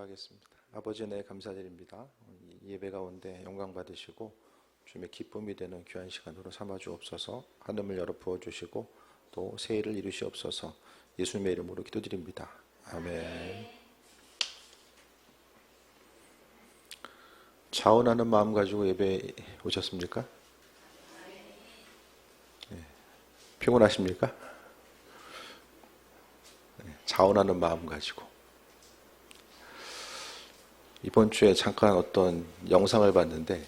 기도하겠습니다. 아버지 은혜 감사드립니다. 이 예배 가운데 영광 받으시고 주님의 기쁨이 되는 귀한 시간으로 삼아 주옵소서. 하늘을 열어 부어 주시고 또 새해를 이루시옵소서. 예수님의 이름으로 기도드립니다. 아멘. 자원하는 마음 가지고 예배 오셨습니까? 네. 피곤하십니까? 네. 자원하는 마음 가지고 이번 주에 잠깐 어떤 영상을 봤는데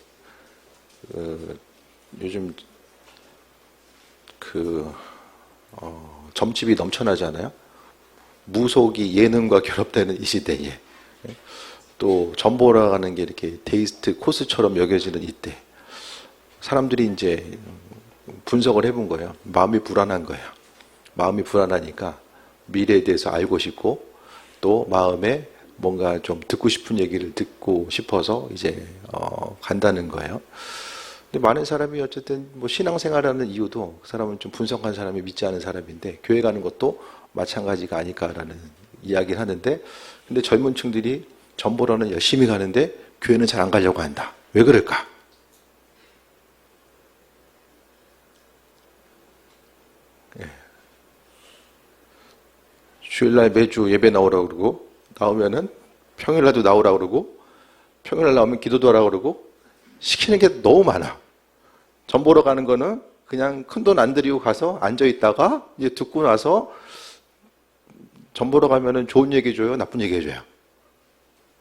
요즘 점집이 넘쳐나잖아요. 무속이 예능과 결합되는 이 시대에 또 점 보러 가는 게 이렇게 데이트 코스처럼 여겨지는 이때 사람들이 이제 분석을 해본 거예요. 마음이 불안한 거예요. 마음이 불안하니까 미래에 대해서 알고 싶고 또 마음에 뭔가 좀 듣고 싶은 얘기를 듣고 싶어서 이제 간다는 거예요. 근데 많은 사람이 어쨌든 뭐 신앙생활하는 이유도 그 사람은 좀 분석한 사람이 믿지 않은 사람인데 교회 가는 것도 마찬가지가 아닐까라는 이야기를 하는데 근데 젊은 층들이 점 보러는 열심히 가는데 교회는 잘 안 가려고 한다. 왜 그럴까? 예. 주일날 매주 예배 나오라고 그러고 나오면은 평일날도 나오라고 그러고 평일날 나오면 기도도 하라고 그러고 시키는 게 너무 많아. 점 보러 가는 거는 그냥 큰 돈 안 들이고 가서 앉아 있다가 이제 듣고 나서 점 보러 가면은 좋은 얘기 해줘요? 나쁜 얘기 해줘요?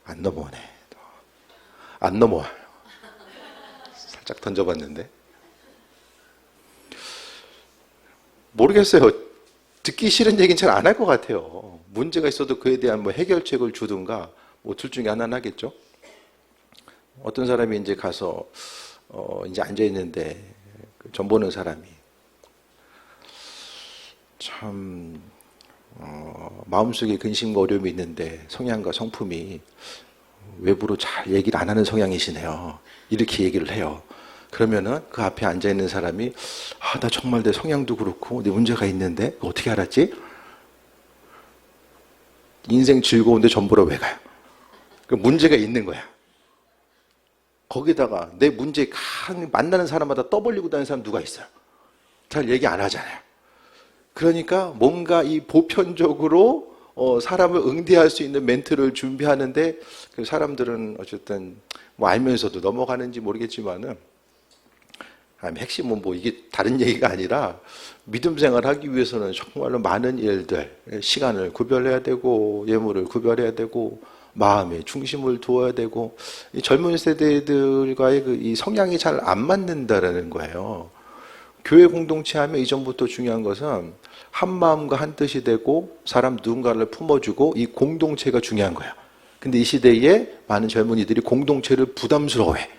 안 넘어오네. 안 넘어와요. 살짝 던져봤는데. 모르겠어요. 듣기 싫은 얘기는 잘 안 할 것 같아요. 문제가 있어도 그에 대한 뭐 해결책을 주든가 뭐 둘 중에 하나는 하겠죠. 어떤 사람이 이제 가서 이제 앉아 있는데 점 보는 사람이 참 마음속에 근심과 어려움이 있는데 성향과 성품이 외부로 잘 얘기를 안 하는 성향이시네요. 이렇게 얘기를 해요. 그러면은 그 앞에 앉아 있는 사람이 나 정말 내 성향도 그렇고 내 문제가 있는데 어떻게 알았지? 인생 즐거운데 점 보러 왜 가요? 그 문제가 있는 거야. 거기다가 내 문제 만나는 사람마다 떠벌리고 다니는 사람 누가 있어요? 잘 얘기 안 하잖아요. 그러니까 뭔가 이 보편적으로 사람을 응대할 수 있는 멘트를 준비하는데 그 사람들은 어쨌든 뭐 알면서도 넘어가는지 모르겠지만은 핵심은 뭐 이게 다른 얘기가 아니라 믿음 생활하기 위해서는 정말로 많은 일들, 시간을 구별해야 되고 예물을 구별해야 되고 마음의 중심을 두어야 되고 이 젊은 세대들과의 이 성향이 잘 안 맞는다라는 거예요. 교회 공동체 하면 이전부터 중요한 것은 한 마음과 한 뜻이 되고 사람 누군가를 품어주고 이 공동체가 중요한 거야. 근데 이 시대에 많은 젊은이들이 공동체를 부담스러워해.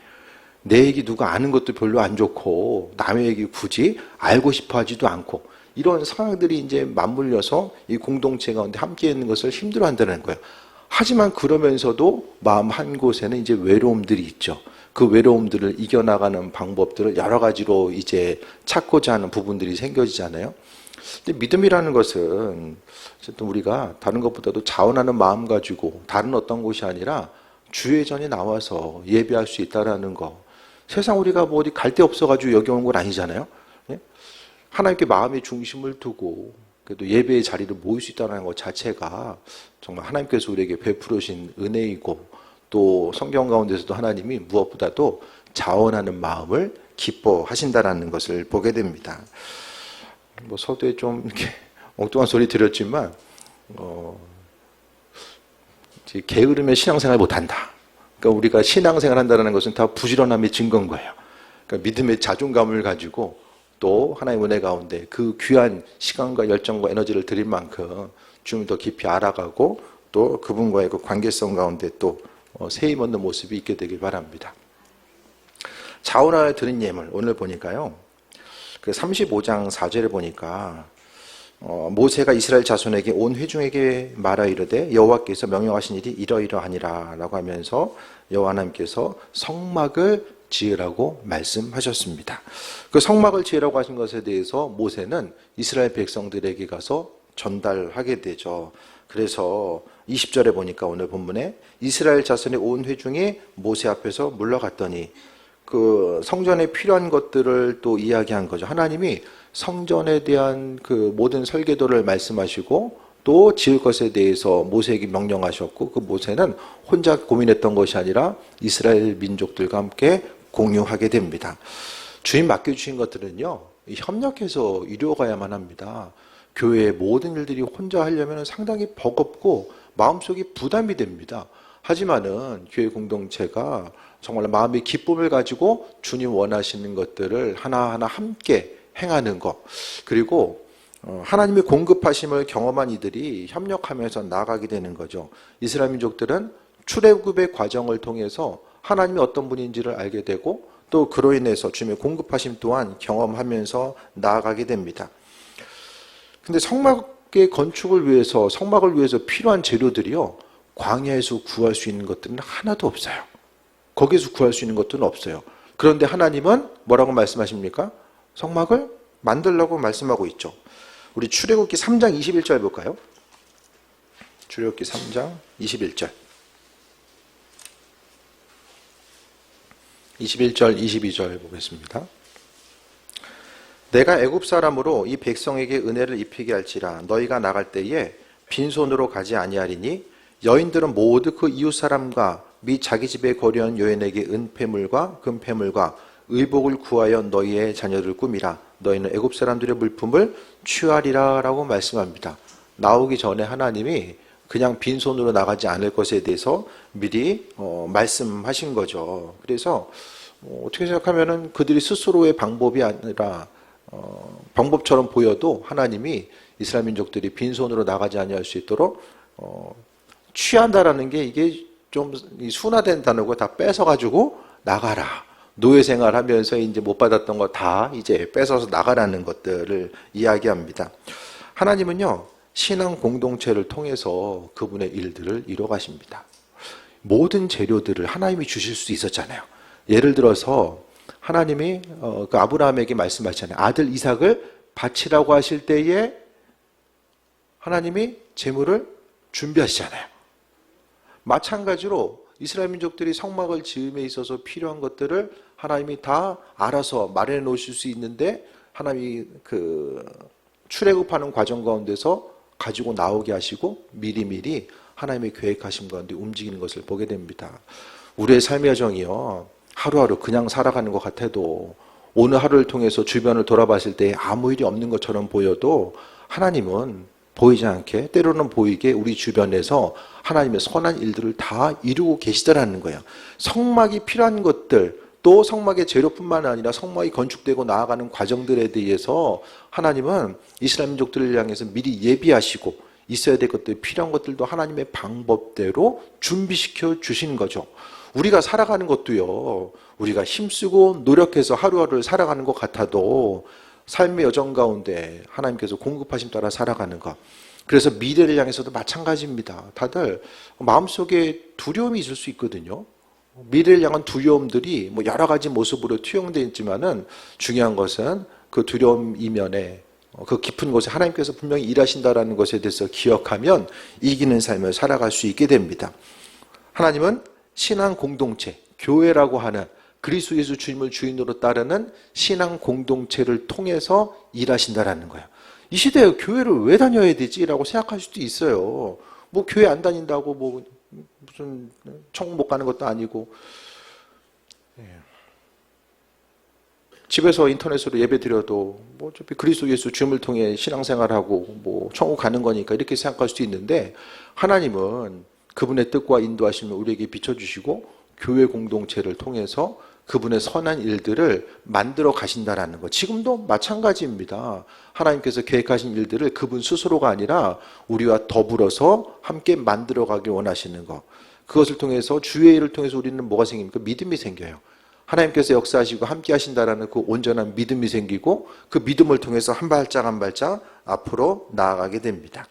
내 얘기 누가 아는 것도 별로 안 좋고 남의 얘기 굳이 알고 싶어 하지도 않고 이런 상황들이 이제 맞물려서 이 공동체 가운데 함께 있는 것을 힘들어 한다는 거예요. 하지만 그러면서도 마음 한 곳에는 이제 외로움들이 있죠. 그 외로움들을 이겨나가는 방법들을 여러 가지로 이제 찾고자 하는 부분들이 생겨지잖아요. 근데 믿음이라는 것은 어쨌든 우리가 다른 것보다도 자원하는 마음 가지고 다른 어떤 곳이 아니라 주의 전에 나와서 예배할 수 있다라는 거. 세상 우리가 뭐 어디 갈 데 없어가지고 여기 온 건 아니잖아요. 하나님께 마음의 중심을 두고 그래도 예배의 자리를 모일 수 있다는 것 자체가 정말 하나님께서 우리에게 베풀으신 은혜이고 또 성경 가운데서도 하나님이 무엇보다도 자원하는 마음을 기뻐하신다라는 것을 보게 됩니다. 뭐 서두에 좀 이렇게 엉뚱한 소리 드렸지만 게으르면 신앙생활 못한다. 그러니까 우리가 신앙생활 한다는 것은 다 부지런함의 증거인 거예요. 그러니까 믿음의 자존감을 가지고 또 하나님의 은혜 가운데 그 귀한 시간과 열정과 에너지를 드릴 만큼 주님을 더 깊이 알아가고 또 그분과의 그 관계성 가운데 또 세임 얻는 모습이 있게 되길 바랍니다. 자원하여 드린 예물 오늘 보니까요. 그 35장 4절에 보니까 모세가 이스라엘 자손에게 온 회중에게 말하 이르되 여호와께서 명령하신 일이 이러이러하니라 라고 하면서 여호와 하나님께서 성막을 지으라고 말씀하셨습니다. 그 성막을 지으라고 하신 것에 대해서 모세는 이스라엘 백성들에게 가서 전달하게 되죠. 그래서 20절에 보니까 오늘 본문에 이스라엘 자손의 온 회중이 모세 앞에서 물러갔더니 그 성전에 필요한 것들을 또 이야기한 거죠. 하나님이 성전에 대한 그 모든 설계도를 말씀하시고 또 지을 것에 대해서 모세에게 명령하셨고, 그 모세는 혼자 고민했던 것이 아니라 이스라엘 민족들과 함께 공유하게 됩니다. 주님 맡겨주신 것들은요, 협력해서 이루어가야만 합니다. 교회의 모든 일들이 혼자 하려면 상당히 버겁고 마음속이 부담이 됩니다. 하지만은 교회 공동체가 정말 마음의 기쁨을 가지고 주님 원하시는 것들을 하나하나 함께 행하는 것, 그리고 하나님의 공급하심을 경험한 이들이 협력하면서 나아가게 되는 거죠. 이스라엘 민족들은 출애굽의 과정을 통해서 하나님이 어떤 분인지를 알게 되고 또 그로 인해서 주님의 공급하심 또한 경험하면서 나아가게 됩니다. 근데 성막의 건축을 위해서, 성막을 위해서 필요한 재료들이요, 광야에서 구할 수 있는 것들은 하나도 없어요. 거기서 구할 수 있는 것들은 없어요. 그런데 하나님은 뭐라고 말씀하십니까? 성막을 만들라고 말씀하고 있죠. 우리 출애굽기 3장 21절 볼까요? 출애굽기 3장 21절. 21절, 22절 보겠습니다. 내가 애굽 사람으로 이 백성에게 은혜를 입히게 할지라 너희가 나갈 때에 빈손으로 가지 아니하리니 여인들은 모두 그 이웃 사람과 및 자기 집에 거류한 여인에게 은폐물과 금폐물과 의복을 구하여 너희의 자녀들 꾸미라. 너희는 애굽 사람들의 물품을 취하리라 라고 말씀합니다. 나오기 전에 하나님이 그냥 빈손으로 나가지 않을 것에 대해서 미리 말씀하신 거죠. 그래서 어떻게 생각하면은 그들이 스스로의 방법이 아니라 방법처럼 보여도 하나님이 이스라엘 민족들이 빈손으로 나가지 아니할 수 있도록 취한다라는 게 이게 좀 순화된 단어고 다 뺏어가지고 나가라. 노예 생활하면서 이제 못 받았던 거 다 이제 뺏어서 나가라는 것들을 이야기합니다. 하나님은요, 신앙 공동체를 통해서 그분의 일들을 이뤄 가십니다. 모든 재료들을 하나님이 주실 수 있었잖아요. 예를 들어서 하나님이 그 아브라함에게 말씀하셨잖아요. 아들 이삭을 바치라고 하실 때에 하나님이 재물을 준비하시잖아요. 마찬가지로 이스라엘 민족들이 성막을 지음에 있어서 필요한 것들을 하나님이 다 알아서 마련해 놓으실 수 있는데 하나님이 그 출애굽하는 과정 가운데서 가지고 나오게 하시고 미리미리 하나님의 계획하신 가운데 움직이는 것을 보게 됩니다. 우리의 삶의 여정이요, 하루하루 그냥 살아가는 것 같아도 오늘 하루를 통해서 주변을 돌아봤을 때 아무 일이 없는 것처럼 보여도 하나님은 보이지 않게, 때로는 보이게 우리 주변에서 하나님의 선한 일들을 다 이루고 계시다라는 거예요. 성막이 필요한 것들, 또 성막의 재료뿐만 아니라 성막이 건축되고 나아가는 과정들에 대해서 하나님은 이스라엘 민족들을 향해서 미리 예비하시고 있어야 될 것들, 필요한 것들도 하나님의 방법대로 준비시켜 주시는 거죠. 우리가 살아가는 것도요, 우리가 힘쓰고 노력해서 하루하루를 살아가는 것 같아도 삶의 여정 가운데 하나님께서 공급하심 따라 살아가는 것. 그래서 미래를 향해서도 마찬가지입니다. 다들 마음속에 두려움이 있을 수 있거든요. 미래를 향한 두려움들이 뭐 여러 가지 모습으로 투영되어 있지만은 중요한 것은 그 두려움 이면에 그 깊은 곳에 하나님께서 분명히 일하신다라는 것에 대해서 기억하면 이기는 삶을 살아갈 수 있게 됩니다. 하나님은 신앙 공동체, 교회라고 하는 그리스도 예수 주님을 주인으로 따르는 신앙 공동체를 통해서 일하신다라는 거예요. 이 시대에 교회를 왜 다녀야 되지라고 생각할 수도 있어요. 뭐 교회 안 다닌다고 뭐 무슨 천국 못 가는 것도 아니고, 집에서 인터넷으로 예배 드려도 뭐 어차피 그리스도 예수 주님을 통해 신앙생활하고 뭐 천국 가는 거니까 이렇게 생각할 수도 있는데, 하나님은 그분의 뜻과 인도하심을 우리에게 비춰주시고 교회 공동체를 통해서 그분의 선한 일들을 만들어 가신다라는 것. 지금도 마찬가지입니다. 하나님께서 계획하신 일들을 그분 스스로가 아니라 우리와 더불어서 함께 만들어 가길 원하시는 것. 그것을 통해서 주의 일을 통해서 우리는 뭐가 생깁니까? 믿음이 생겨요. 하나님께서 역사하시고 함께 하신다라는 그 온전한 믿음이 생기고 그 믿음을 통해서 한 발짝 한 발짝 앞으로 나아가게 됩니다.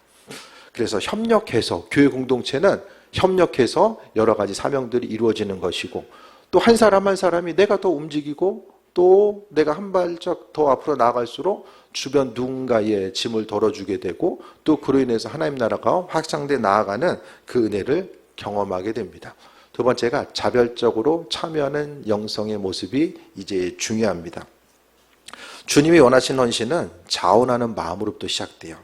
그래서 협력해서, 교회 공동체는 협력해서 여러 가지 사명들이 이루어지는 것이고, 또 한 사람 한 사람이 내가 더 움직이고 또 내가 한 발짝 더 앞으로 나아갈수록 주변 누군가의 짐을 덜어주게 되고 또 그로 인해서 하나님 나라가 확장돼 나아가는 그 은혜를 경험하게 됩니다. 두 번째가 자별적으로 참여하는 영성의 모습이 이제 중요합니다. 주님이 원하시는 헌신은 자원하는 마음으로부터 시작돼요.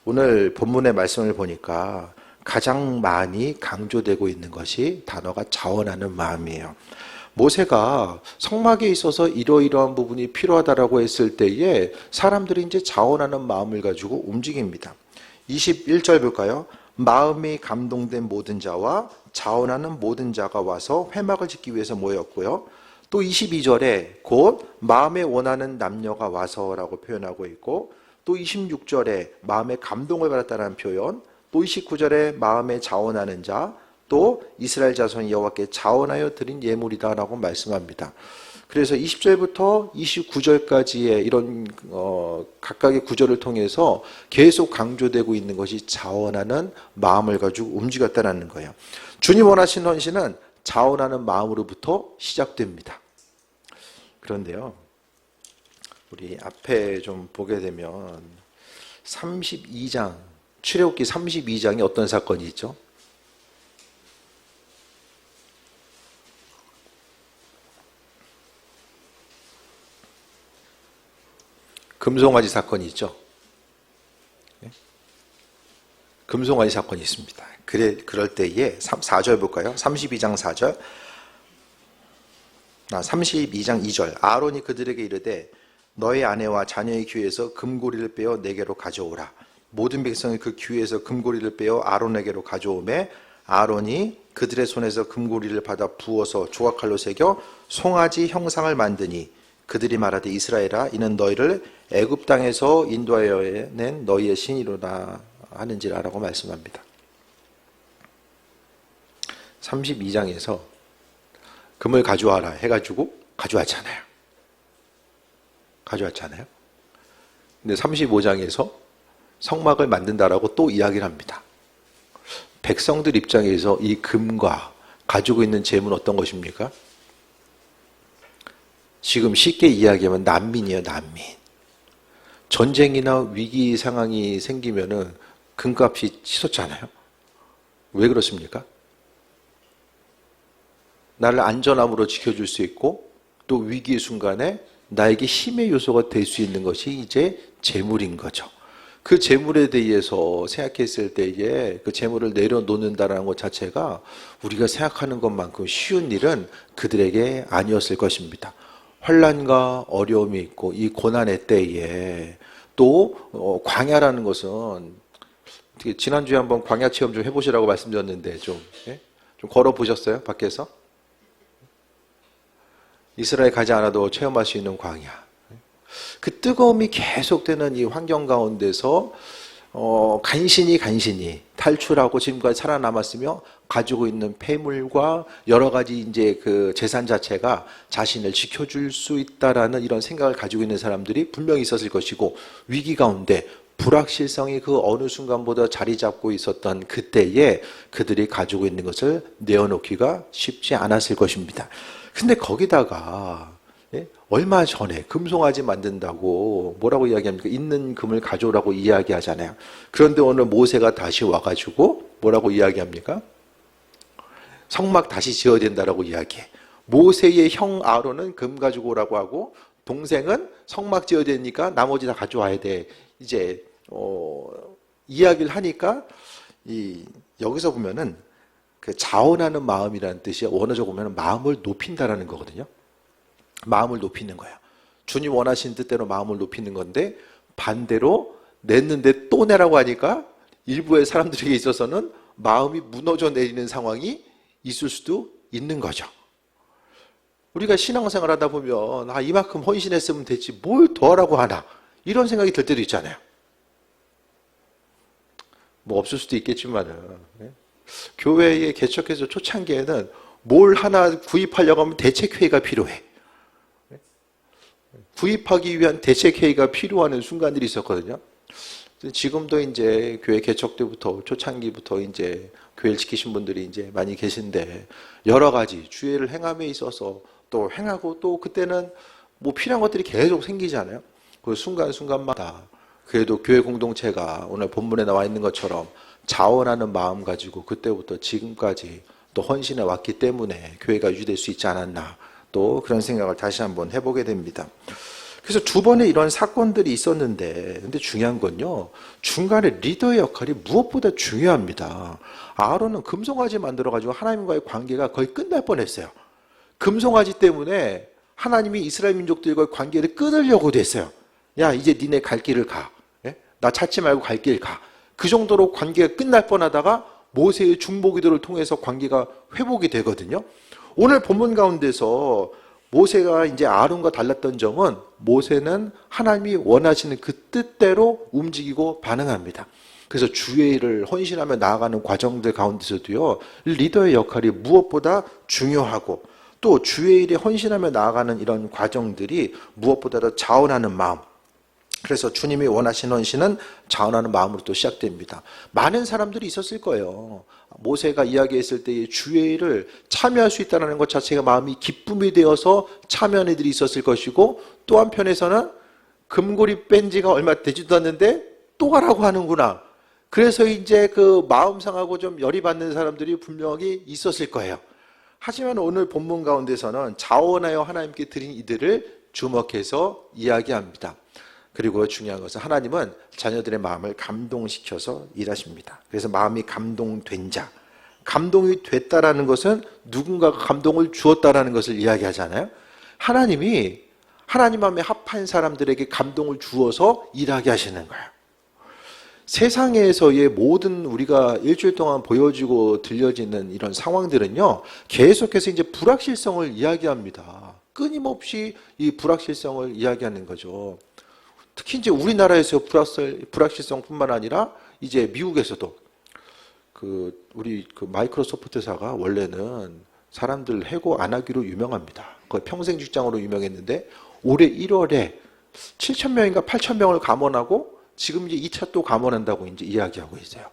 오늘 본문의 말씀을 보니까 가장 많이 강조되고 있는 것이 단어가 자원하는 마음이에요. 모세가 성막에 있어서 이러이러한 부분이 필요하다라고 했을 때에 사람들이 이제 자원하는 마음을 가지고 움직입니다. 21절 볼까요? 마음이 감동된 모든 자와 자원하는 모든 자가 와서 회막을 짓기 위해서 모였고요. 또 22절에 곧 마음에 원하는 남녀가 와서라고 표현하고 있고, 또 26절에 마음에 감동을 받았다는 표현, 또 29절에 마음에 자원하는 자, 또 이스라엘 자손이 여호와께 자원하여 드린 예물이다라고 말씀합니다. 그래서 20절부터 29절까지의 이런 각각의 구절을 통해서 계속 강조되고 있는 것이 자원하는 마음을 가지고 움직였다는 거예요. 주님 원하시는 헌신은 자원하는 마음으로부터 시작됩니다. 그런데요, 우리 앞에 좀 보게 되면 32장, 출애굽기 32장에 어떤 사건이 있죠? 금송아지 사건이 있죠. 금송아지 사건이 있습니다. 그럴 때에 4절 볼까요? 32장 4절. 32장 2절. 아론이 그들에게 이르되 너의 아내와 자녀의 귀에서 금고리를 빼어 내게로 가져오라. 모든 백성이 그 귀에서 금고리를 빼어 아론에게로 가져오매 아론이 그들의 손에서 금고리를 받아 부어서 조각칼로 새겨 송아지 형상을 만드니 그들이 말하되 이스라엘아 이는 너희를 애굽 땅에서 인도하여 낸 너희의 신이로다 하는지라라고 말씀합니다. 32장에서 금을 가져와라 해가지고 가져왔잖아요. 근데 35장에서 성막을 만든다라고 또 이야기를 합니다. 백성들 입장에서 이 금과 가지고 있는 재물은 어떤 것입니까? 지금 쉽게 이야기하면 난민이에요, 난민. 전쟁이나 위기 상황이 생기면은 금값이 치솟잖아요. 왜 그렇습니까? 나를 안전함으로 지켜줄 수 있고 또 위기의 순간에 나에게 힘의 요소가 될 수 있는 것이 이제 재물인 거죠. 그 재물에 대해서 생각했을 때에 그 재물을 내려놓는다는 것 자체가 우리가 생각하는 것만큼 쉬운 일은 그들에게 아니었을 것입니다. 환난과 어려움이 있고 이 고난의 때에 또 광야라는 것은 지난주에 한번 광야 체험 좀 해보시라고 말씀드렸는데 좀 걸어보셨어요? 밖에서? 이스라엘 가지 않아도 체험할 수 있는 광야. 그 뜨거움이 계속되는 이 환경 가운데서 간신히 탈출하고 지금까지 살아남았으며 가지고 있는 폐물과 여러 가지 이제 그 재산 자체가 자신을 지켜줄 수 있다라는 이런 생각을 가지고 있는 사람들이 분명히 있었을 것이고 위기 가운데 불확실성이 그 어느 순간보다 자리 잡고 있었던 그때에 그들이 가지고 있는 것을 내어놓기가 쉽지 않았을 것입니다. 근데 거기다가 얼마 전에 금송아지 만든다고 뭐라고 이야기합니까? 있는 금을 가져오라고 이야기하잖아요. 그런데 오늘 모세가 다시 와가지고 뭐라고 이야기합니까? 성막 다시 지어야 된다라고 이야기해. 모세의 형 아론은 금 가지고 오라고 하고 동생은 성막 지어야 되니까 나머지 다 가져와야 돼. 이제 이야기를 하니까 여기서 보면은 그 자원하는 마음이라는 뜻이 원어적으로 보면 마음을 높인다라는 거거든요. 마음을 높이는 거예요. 주님 원하신 뜻대로 마음을 높이는 건데 반대로 냈는데 또 내라고 하니까 일부의 사람들에게 있어서는 마음이 무너져 내리는 상황이 있을 수도 있는 거죠. 우리가 신앙생활 하다 보면 이만큼 헌신했으면 됐지 뭘 더 하라고 하나 이런 생각이 들 때도 있잖아요. 뭐 없을 수도 있겠지만은 교회에 개척해서 초창기에는 뭘 하나 구입하려고 하면 대책회의가 필요해. 구입하기 위한 대책회의가 필요한 순간들이 있었거든요. 지금도 이제 교회 개척 때부터 초창기부터 이제 교회를 지키신 분들이 이제 많이 계신데 여러 가지 주의를 행함에 있어서 또 행하고 또 그때는 뭐 필요한 것들이 계속 생기잖아요. 그 순간순간마다 그래도 교회 공동체가 오늘 본문에 나와 있는 것처럼 자원하는 마음 가지고 그때부터 지금까지 또 헌신해 왔기 때문에 교회가 유지될 수 있지 않았나, 또 그런 생각을 다시 한번 해보게 됩니다. 그래서 두 번의 이런 사건들이 있었는데, 근데 중요한 건요, 중간에 리더의 역할이 무엇보다 중요합니다. 아론은 금송아지 만들어가지고 하나님과의 관계가 거의 끝날 뻔했어요. 금송아지 때문에 하나님이 이스라엘 민족들과의 관계를 끊으려고도 했어요. 야, 이제 니네 갈 길을 가. 나 찾지 말고 갈 길 가. 그 정도로 관계가 끝날 뻔하다가 모세의 중보기도를 통해서 관계가 회복이 되거든요. 오늘 본문 가운데서 모세가 이제 아론과 달랐던 점은 모세는 하나님이 원하시는 그 뜻대로 움직이고 반응합니다. 그래서 주의 일을 헌신하며 나아가는 과정들 가운데서도요, 리더의 역할이 무엇보다 중요하고, 또 주의 일에 헌신하며 나아가는 이런 과정들이 무엇보다도 자원하는 마음. 그래서 주님이 원하시는 헌신은 자원하는 마음으로 또 시작됩니다. 많은 사람들이 있었을 거예요. 모세가 이야기했을 때 주의 일을 참여할 수 있다는 것 자체가 마음이 기쁨이 되어서 참여하는 이들이 있었을 것이고, 또 한편에서는 금고리 뺀 지가 얼마 되지도 않는데 또 가라고 하는구나. 그래서 이제 그 마음 상하고 좀 열이 받는 사람들이 분명히 있었을 거예요. 하지만 오늘 본문 가운데서는 자원하여 하나님께 드린 이들을 주목해서 이야기합니다. 그리고 중요한 것은 하나님은 자녀들의 마음을 감동시켜서 일하십니다. 그래서 마음이 감동된 자, 감동이 됐다라는 것은 누군가가 감동을 주었다라는 것을 이야기하잖아요. 하나님이 하나님 마음에 합한 사람들에게 감동을 주어서 일하게 하시는 거예요. 세상에서의 모든 우리가 일주일 동안 보여지고 들려지는 이런 상황들은요, 계속해서 이제 불확실성을 이야기합니다. 끊임없이 이 불확실성을 이야기하는 거죠. 특히 이제 우리나라에서 불확실성뿐만 아니라 이제 미국에서도 우리 마이크로소프트사가 원래는 사람들 해고 안 하기로 유명합니다. 거의 평생 직장으로 유명했는데 올해 1월에 7,000명인가 8,000명을 감원하고 지금 이제 2차 또 감원한다고 이제 이야기하고 있어요.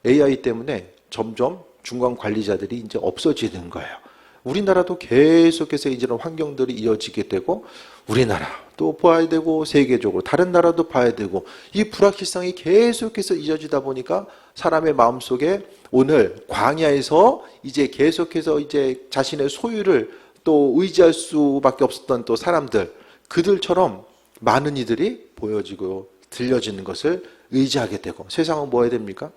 AI 때문에 점점 중간 관리자들이 이제 없어지는 거예요. 우리나라도 계속해서 이런 환경들이 이어지게 되고, 우리나라도 봐야 되고 세계적으로 다른 나라도 봐야 되고, 이 불확실성이 계속해서 이어지다 보니까 사람의 마음속에 오늘 광야에서 이제 계속해서 이제 자신의 소유를 또 의지할 수밖에 없었던 또 사람들, 그들처럼 많은 이들이 보여지고 들려지는 것을 의지하게 되고, 세상은 뭐 해야 됩니까?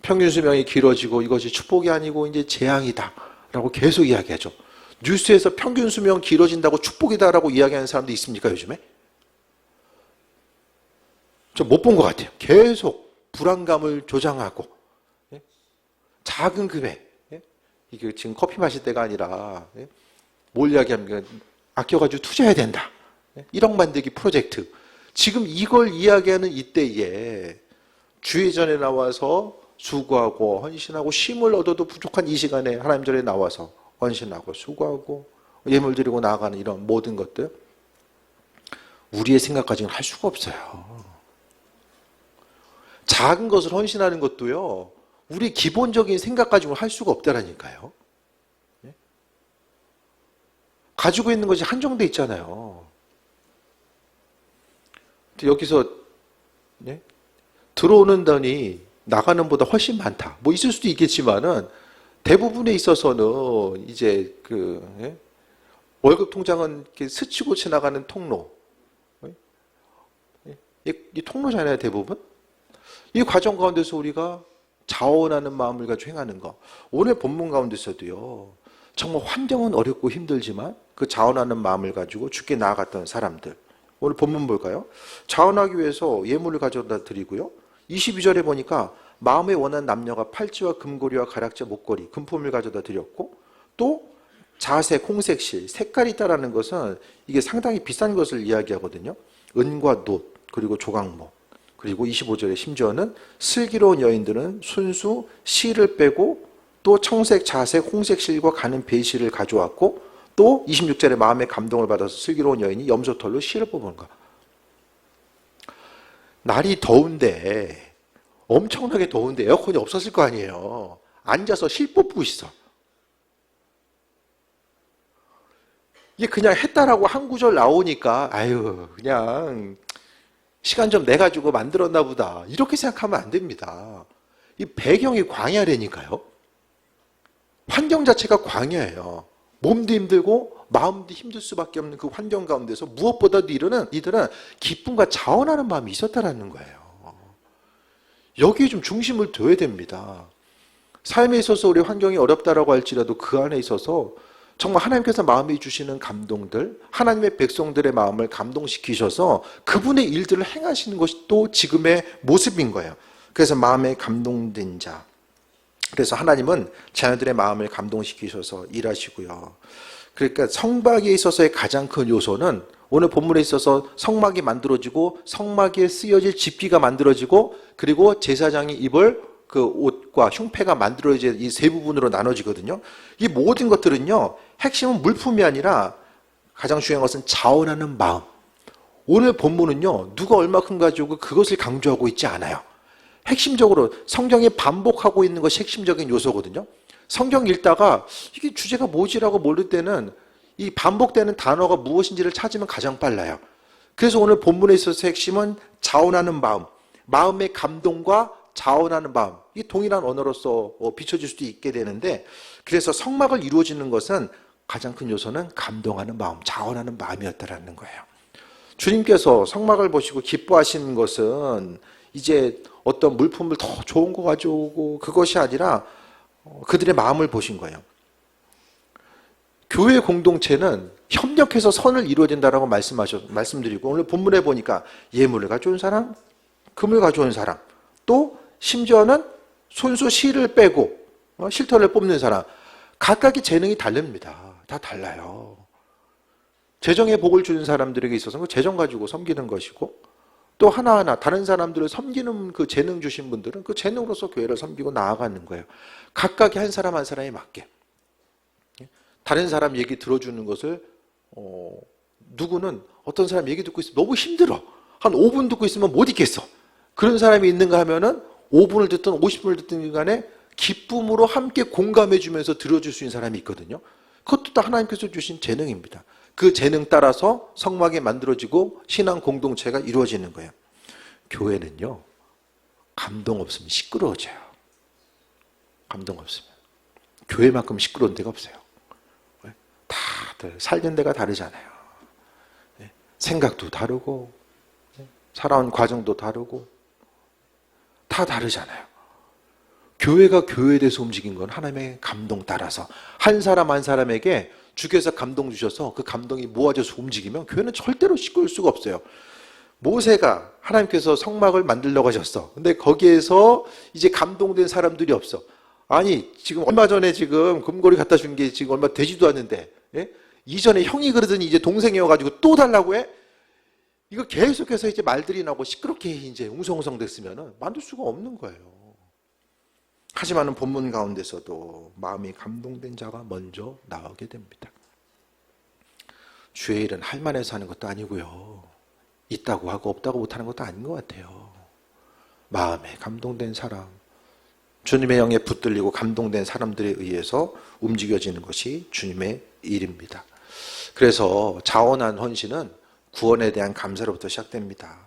평균 수명이 길어지고 이것이 축복이 아니고 이제 재앙이다라고 계속 이야기하죠. 뉴스에서 평균 수명 길어진다고 축복이다라고 이야기하는 사람도 있습니까, 요즘에? 좀 못 본 것 같아요. 계속 불안감을 조장하고, 작은 금액, 이게 지금 커피 마실 때가 아니라 뭘 이야기합니까? 아껴가지고 투자해야 된다. 1억 만들기 프로젝트. 지금 이걸 이야기하는 이때에 주의전에 나와서 수고하고 헌신하고 쉼을 얻어도 부족한 이 시간에 하나님 전에 나와서 헌신하고 수고하고 예물 드리고 나아가는 이런 모든 것들, 우리의 생각까지는 할 수가 없어요. 작은 것을 헌신하는 것도요, 우리 기본적인 생각 가지고는 할 수가 없다라니까요. 가지고 있는 것이 한정돼 있잖아요. 여기서 들어오는 돈이 나가는 보다 훨씬 많다. 뭐 있을 수도 있겠지만은 대부분에 있어서는 이제 월급 통장은 이렇게 스치고 지나가는 통로. 이 통로잖아요, 대부분. 이 과정 가운데서 우리가 자원하는 마음을 가지고 행하는 거. 오늘 본문 가운데서도요, 정말 환경은 어렵고 힘들지만 그 자원하는 마음을 가지고 주께 나아갔던 사람들. 오늘 본문 볼까요? 자원하기 위해서 예물을 가져다 드리고요. 22절에 보니까 마음에 원한 남녀가 팔찌와 금고리와 가락지 목걸이, 금품을 가져다 드렸고, 또 자색, 홍색실, 색깔이 있다라는 것은 이게 상당히 비싼 것을 이야기하거든요. 은과 놋, 그리고 조각목, 그리고 25절에 심지어는 슬기로운 여인들은 순수 실을 빼고 또 청색, 자색, 홍색 실과 가는 베이실을 가져왔고, 또 26절에 마음의 감동을 받아서 슬기로운 여인이 염소털로 실을 뽑은 거. 날이 더운데, 엄청나게 더운데 에어컨이 없었을 거 아니에요. 앉아서 실 뽑고 있어. 이게 그냥 했다라고 한 구절 나오니까 아유 그냥 시간 좀 내가지고 만들었나 보다 이렇게 생각하면 안 됩니다. 이 배경이 광야라니까요. 환경 자체가 광야예요. 몸도 힘들고 마음도 힘들 수밖에 없는 그 환경 가운데서 무엇보다도 이들은 기쁨과 자원하는 마음이 있었다라는 거예요. 여기에 좀 중심을 둬야 됩니다. 삶에 있어서 우리 환경이 어렵다라고 할지라도 그 안에 있어서 정말 하나님께서 마음에 주시는 감동들, 하나님의 백성들의 마음을 감동시키셔서 그분의 일들을 행하시는 것이 또 지금의 모습인 거예요. 그래서 마음에 감동된 자. 그래서 하나님은 자녀들의 마음을 감동시키셔서 일하시고요. 그러니까 성막에 있어서의 가장 큰 요소는 오늘 본문에 있어서 성막이 만들어지고 성막에 쓰여질 집기가 만들어지고 그리고 제사장이 입을 그 옷과 흉패가 만들어진 이 세 부분으로 나눠지거든요. 이 모든 것들은요, 핵심은 물품이 아니라 가장 중요한 것은 자원하는 마음. 오늘 본문은요, 누가 얼마큼 가지고 그것을 강조하고 있지 않아요. 핵심적으로 성경이 반복하고 있는 것이 핵심적인 요소거든요. 성경 읽다가 이게 주제가 뭐지라고 모를 때는 이 반복되는 단어가 무엇인지를 찾으면 가장 빨라요. 그래서 오늘 본문에 있어서 핵심은 자원하는 마음, 마음의 감동과 자원하는 마음, 이 동일한 언어로서 비춰질 수도 있게 되는데, 그래서 성막을 이루어지는 것은 가장 큰 요소는 감동하는 마음, 자원하는 마음이었다라는 거예요. 주님께서 성막을 보시고 기뻐하시는 것은 이제 어떤 물품을 더 좋은 거 가져오고 그것이 아니라 그들의 마음을 보신 거예요. 교회 공동체는 협력해서 선을 이루어진다라고 말씀드리고, 오늘 본문에 보니까 예물을 가져온 사람, 금을 가져온 사람, 또 심지어는 손수 실을 빼고 실터를 뽑는 사람, 각각의 재능이 다릅니다. 다 달라요. 재정의 복을 주는 사람들에게 있어서는 그 재정 가지고 섬기는 것이고, 또 하나하나 다른 사람들을 섬기는 그 재능 주신 분들은 그 재능으로서 교회를 섬기고 나아가는 거예요. 각각의 한 사람 한 사람에 맞게. 다른 사람 얘기 들어주는 것을 누구는 어떤 사람 얘기 듣고 있으면 너무 힘들어. 한 5분 듣고 있으면 못 있겠어. 그런 사람이 있는가 하면은 5분을 듣든 50분을 듣든 간에 기쁨으로 함께 공감해 주면서 들어줄 수 있는 사람이 있거든요. 그것도 다 하나님께서 주신 재능입니다. 그 재능 따라서 성막이 만들어지고 신앙 공동체가 이루어지는 거예요. 교회는요, 감동 없으면 시끄러워져요. 감동 없으면. 교회만큼 시끄러운 데가 없어요. 다들 살던 데가 다르잖아요. 생각도 다르고 살아온 과정도 다르고 다 다르잖아요. 교회가 교회에 대해서 움직인 건 하나님의 감동 따라서 한 사람 한 사람에게 주께서 감동 주셔서 그 감동이 모아져서 움직이면 교회는 절대로 시끄러울 수가 없어요. 모세가 하나님께서 성막을 만들려고 하셨어. 근데 거기에서 이제 감동된 사람들이 없어. 아니 지금 얼마 전에 지금 금고리 갖다 준 게 지금 얼마 되지도 않는데, 예? 이전에 형이 그러더니 이제 동생이어가지고 또 달라고 해? 이거 계속해서 이제 말들이 나고 시끄럽게 이제 웅성웅성 됐으면 만들 수가 없는 거예요. 하지만은 본문 가운데서도 마음이 감동된 자가 먼저 나오게 됩니다. 주의 일은 할 만해서 하는 것도 아니고요. 있다고 하고 없다고 못하는 것도 아닌 것 같아요. 마음에 감동된 사람, 주님의 영에 붙들리고 감동된 사람들에 의해서 움직여지는 것이 주님의 일입니다. 그래서 자원한 헌신은 구원에 대한 감사로부터 시작됩니다.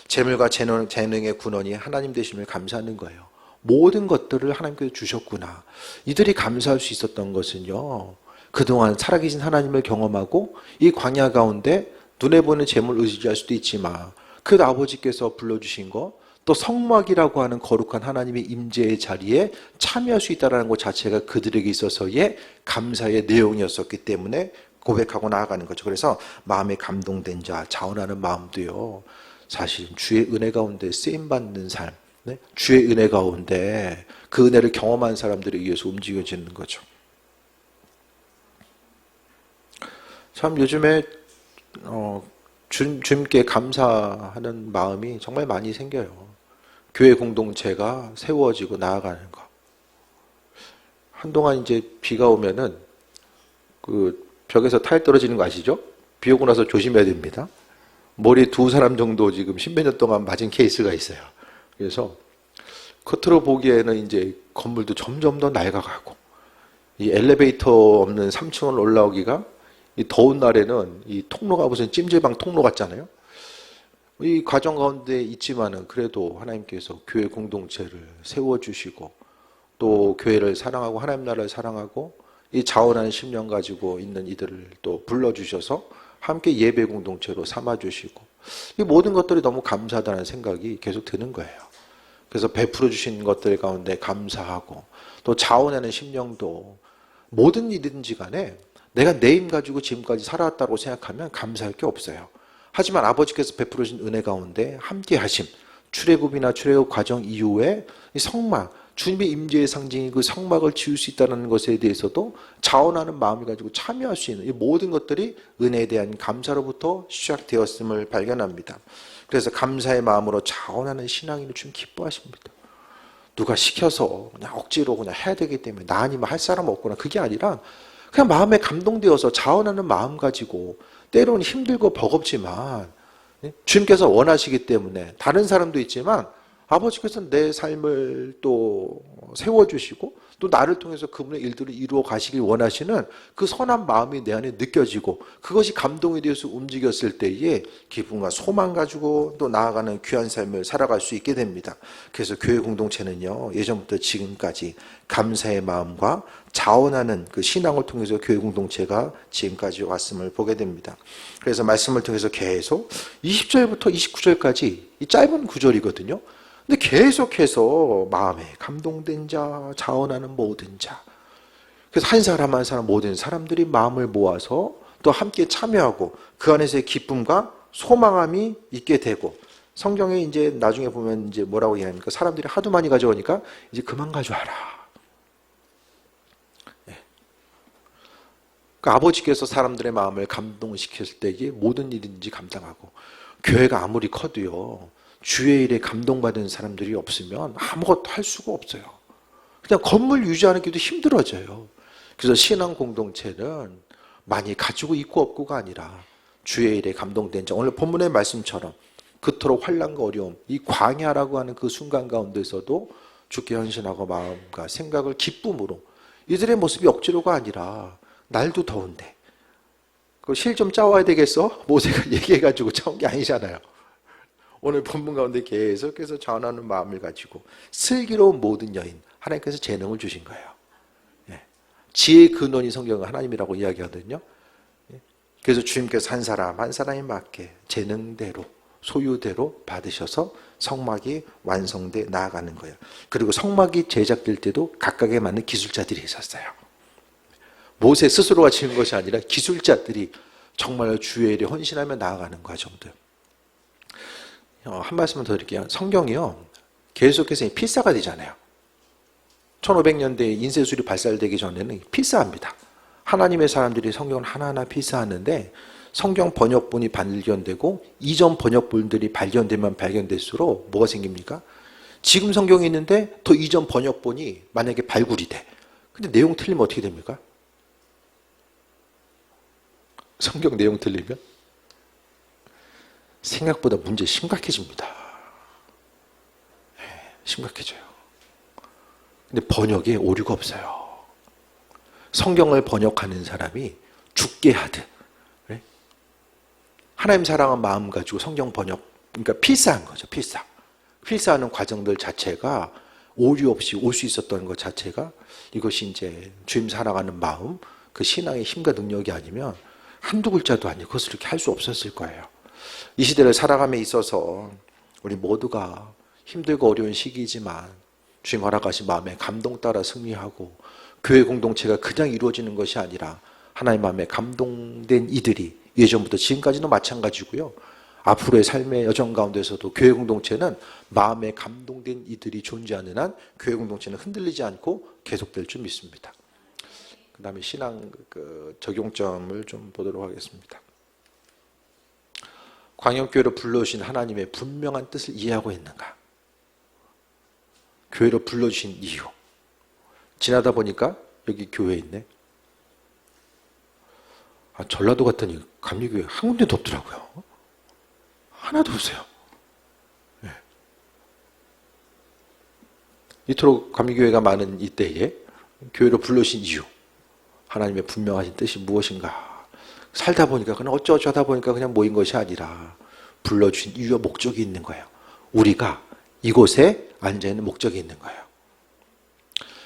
재물과 재능의 군원이 하나님 되심을 감사하는 거예요. 모든 것들을 하나님께서 주셨구나. 이들이 감사할 수 있었던 것은요, 그동안 살아계신 하나님을 경험하고 이 광야 가운데 눈에 보이는 재물을 의지할 수도 있지만 그 아버지께서 불러주신 것, 또 성막이라고 하는 거룩한 하나님의 임재의 자리에 참여할 수 있다는 것 자체가 그들에게 있어서의 감사의 내용이었었기 때문에 고백하고 나아가는 거죠. 그래서 마음에 감동된 자, 자원하는 마음도요, 사실 주의 은혜 가운데 쓰임받는 삶, 주의 은혜 가운데 그 은혜를 경험한 사람들에 의해서 움직여지는 거죠. 참 요즘에 주님께 감사하는 마음이 정말 많이 생겨요. 교회 공동체가 세워지고 나아가는 거. 한동안 이제 비가 오면은 그 벽에서 타일 떨어지는 거 아시죠? 비 오고 나서 조심해야 됩니다. 머리 2사람 정도 지금 10몇 년 동안 맞은 케이스가 있어요. 그래서 겉으로 보기에는 이제 건물도 점점 더 낡아가고, 이 엘리베이터 없는 3층을 올라오기가 이 더운 날에는 이 통로가 무슨 찜질방 통로 같잖아요. 이 과정 가운데 있지만은 그래도 하나님께서 교회 공동체를 세워주시고 또 교회를 사랑하고 하나님 나라를 사랑하고 이 자원하는 심령 가지고 있는 이들을 또 불러주셔서 함께 예배 공동체로 삼아주시고 이 모든 것들이 너무 감사하다는 생각이 계속 드는 거예요. 그래서 베풀어 주신 것들 가운데 감사하고 또 자원하는 심령도 모든 일이든지 간에 내가 내 힘 가지고 지금까지 살아왔다고 생각하면 감사할 게 없어요. 하지만 아버지께서 베풀어 주신 은혜 가운데 함께 하심, 출애굽이나 출애굽 과정 이후에 이 성막, 주님의 임재의 상징이 그 성막을 지을 수 있다는 것에 대해서도 자원하는 마음을 가지고 참여할 수 있는 이 모든 것들이 은혜에 대한 감사로부터 시작되었음을 발견합니다. 그래서 감사의 마음으로 자원하는 신앙인을 좀 기뻐하십니다. 누가 시켜서 그냥 억지로 그냥 해야 되기 때문에 나 아니면 할 사람 없구나 그게 아니라 그냥 마음에 감동되어서 자원하는 마음 가지고 때로는 힘들고 버겁지만 주님께서 원하시기 때문에 다른 사람도 있지만 아버지께서 내 삶을 또 세워주시고 또 나를 통해서 그분의 일들을 이루어 가시길 원하시는 그 선한 마음이 내 안에 느껴지고 그것이 감동이 되어서 움직였을 때에 기쁨과 소망 가지고 또 나아가는 귀한 삶을 살아갈 수 있게 됩니다. 그래서 교회 공동체는요 예전부터 지금까지 감사의 마음과 자원하는 그 신앙을 통해서 교회 공동체가 지금까지 왔음을 보게 됩니다. 그래서 말씀을 통해서 계속 20절부터 29절까지 이 짧은 구절이거든요. 근데 계속해서 마음에 감동된 자, 자원하는 모든 자. 그래서 한 사람 한 사람 모든 사람들이 마음을 모아서 또 함께 참여하고 그 안에서의 기쁨과 소망함이 있게 되고 성경에 이제 나중에 보면 이제 뭐라고 얘기합니까? 사람들이 하도 많이 가져오니까 이제 그만 가져와라. 네. 그러니까 아버지께서 사람들의 마음을 감동시켰을 때에 모든 일인지 감당하고 교회가 아무리 커도요. 주의 일에 감동받은 사람들이 없으면 아무것도 할 수가 없어요. 그냥 건물 유지하기도 힘들어져요. 그래서 신앙 공동체는 많이 가지고 있고 없고가 아니라 주의 일에 감동된 자. 오늘 본문의 말씀처럼 그토록 환난과 어려움, 이 광야라고 하는 그 순간 가운데서도 주께 헌신하고 마음과 생각을 기쁨으로 이들의 모습이 억지로가 아니라 날도 더운데 그 실 좀 짜와야 되겠어? 모세가 얘기해가지고 짜온 게 아니잖아요. 오늘 본문 가운데 계속해서 자원하는 마음을 가지고 슬기로운 모든 여인 하나님께서 재능을 주신 거예요. 지혜의 근원이 성경은 하나님이라고 이야기하거든요. 그래서 주님께서 한 사람 한 사람에 맞게 재능대로 소유대로 받으셔서 성막이 완성돼 나아가는 거예요. 그리고 성막이 제작될 때도 각각에 맞는 기술자들이 있었어요. 모세 스스로가 지은 것이 아니라 기술자들이 정말 주의 일에 헌신하며 나아가는 과정들. 한 말씀을 더 드릴게요. 성경이요. 계속해서 필사가 되잖아요. 1500년대에 인쇄술이 발달되기 전에는 필사합니다. 하나님의 사람들이 성경을 하나하나 필사하는데 성경 번역본이 발견되고 이전 번역본들이 발견되면 발견될수록 뭐가 생깁니까? 지금 성경이 있는데 더 이전 번역본이 만약에 발굴이 돼. 근데 내용 틀리면 어떻게 됩니까? 성경 내용 틀리면? 생각보다 문제 심각해집니다. 심각해져요. 근데 번역에 오류가 없어요. 성경을 번역하는 사람이 죽게 하듯 하나님 사랑한 마음 가지고 성경 번역, 그러니까 필사한 거죠. 필사하는 과정들 자체가 오류 없이 올 수 있었던 것 자체가 이것이 이제 주님 사랑하는 마음, 그 신앙의 힘과 능력이 아니면 한두 글자도 아니고 그것을 이렇게 할 수 없었을 거예요. 이 시대를 살아감에 있어서 우리 모두가 힘들고 어려운 시기이지만 주님 허락하신 마음에 감동 따라 승리하고 교회 공동체가 그냥 이루어지는 것이 아니라 하나님 마음에 감동된 이들이 예전부터 지금까지도 마찬가지고요. 앞으로의 삶의 여정 가운데서도 교회 공동체는 마음에 감동된 이들이 존재하는 한 교회 공동체는 흔들리지 않고 계속될 줄 믿습니다. 그 다음에 신앙 적용점을 좀 보도록 하겠습니다. 광역교회로 불러주신 하나님의 분명한 뜻을 이해하고 있는가? 교회로 불러주신 이유. 지나다 보니까 여기 교회 있네. 전라도 갔더니 감리교회 한 군데도 없더라고요. 하나도 없어요. 네. 이토록 감리교회가 많은 이때에 교회로 불러주신 이유. 하나님의 분명하신 뜻이 무엇인가? 살다 보니까 그냥 어쩌다 보니까 그냥 모인 것이 아니라 불러주신 이유와 목적이 있는 거예요. 우리가 이곳에 앉아있는 목적이 있는 거예요.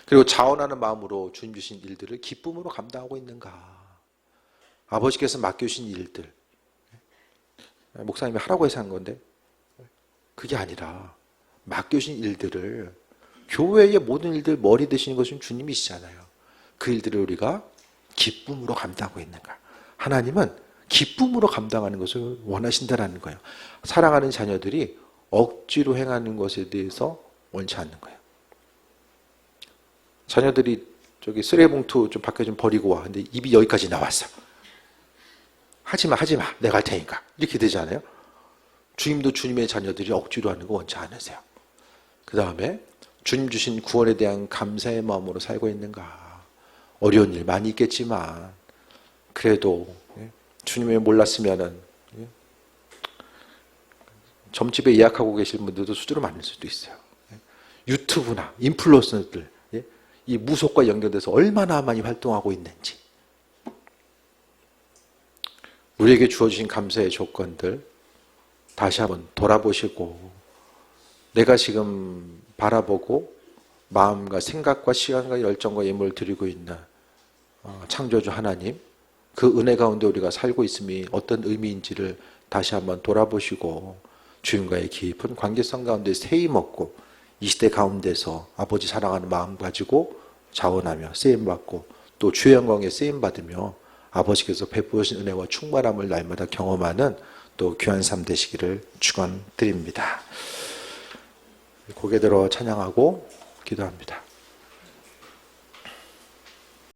그리고 자원하는 마음으로 주님 주신 일들을 기쁨으로 감당하고 있는가. 아버지께서 맡겨주신 일들, 목사님이 하라고 해서 한 건데 그게 아니라 맡겨주신 일들을, 교회의 모든 일들 머리 드시는 것은 주님이시잖아요. 그 일들을 우리가 기쁨으로 감당하고 있는가. 하나님은 기쁨으로 감당하는 것을 원하신다라는 거예요. 사랑하는 자녀들이 억지로 행하는 것에 대해서 원치 않는 거예요. 자녀들이 저기 쓰레기봉투 좀 밖에 좀 버리고 와. 근데 입이 여기까지 나왔어. 하지마, 내가 할 테니까. 이렇게 되잖아요. 주님도 주님의 자녀들이 억지로 하는 거 원치 않으세요. 그 다음에 주님 주신 구원에 대한 감사의 마음으로 살고 있는가. 어려운 일 많이 있겠지만 그래도 주님을 몰랐으면은 점집에 예약하고 계신 분들도 수두룩 많을 수도 있어요. 유튜브나 인플루언서들 이 무속과 연결돼서 얼마나 많이 활동하고 있는지, 우리에게 주어진 감사의 조건들 다시 한번 돌아보시고, 내가 지금 바라보고 마음과 생각과 시간과 열정과 예물을 드리고 있는 창조주 하나님, 그 은혜 가운데 우리가 살고 있음이 어떤 의미인지를 다시 한번 돌아보시고 주님과의 깊은 관계성 가운데 세임 얻고 이 시대 가운데서 아버지 사랑하는 마음 가지고 자원하며 쓰임받고 또 주의 영광에 쓰임받으며 아버지께서 베푸신 은혜와 충만함을 날마다 경험하는 또 귀한 삶 되시기를 축원드립니다. 고개 들어 찬양하고 기도합니다.